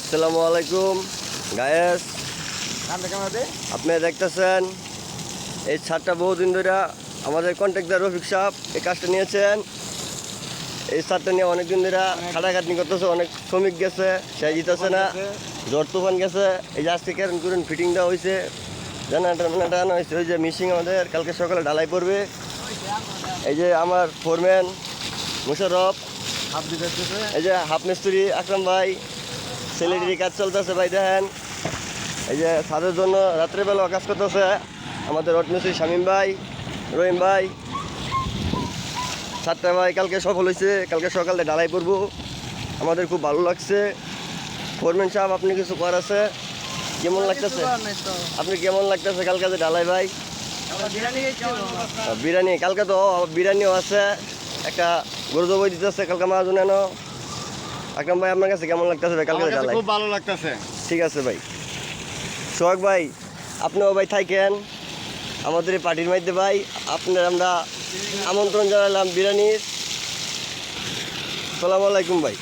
আসসালামু আলাইকুম গায়েস। আপনি দেখতেছেন এই ছাদটা বহুদিন ধরে আমাদের কন্ট্রাক্টর রফিক সাহেব এই কাজটা নিয়েছেন। এই ছাদটা নিয়ে অনেক দিন ধরে খাটাখাটনি করতেছে, অনেক শ্রমিক গেছে, সে জিতেছে না, ঝড় তুফান গেছে। এই যে আজকে কেরন করুন ফিটিং দেওয়া হয়েছে, জানাটা আনা হয়েছে। ওই যে মিশিং আমাদের কালকে সকালে ঢালাই পড়বে। এই যে আমার ফোরম্যান মুশারফ, এই যে হাফ মিস্ত্রি আকরাম ভাই, সেলেটারি কাজ চলতেছে ভাই। দেখেন এই যে ছাদের জন্য রাত্রেবেলা কাজ করতেছে আমাদের রড মিস্ত্রি শামীম ভাই, রহিম ভাই। ছাদটা ভাই কালকে সফল হয়েছে, কালকে সকালে ঢালাই পড়বো। আমাদের খুব ভালো লাগছে। ফোরম্যান সাহেব, আপনি কিছু করার আছে? কেমন লাগতেছে? আপনি কেমন লাগতেছে কালকে যে ঢালাই ভাই? বিরিয়ানি কালকে তো বিরিয়ানিও আছে, একটা গরু জবাই দিতেছে কালকে মাহাজন। আকরাম ভাই, আপনার কাছে কেমন লাগতেছে ভাই কালকে ঢালাই? খুব ভালো লাগতেছে। ঠিক আছে ভাই। সোহাগ ভাই, আপনিও ভাই থাকেন আমাদের এই পার্টির মধ্যে ভাই। আপনার আমরা আমন্ত্রণ জানালাম বিরিয়ানির। সালামু আলাইকুম ভাই।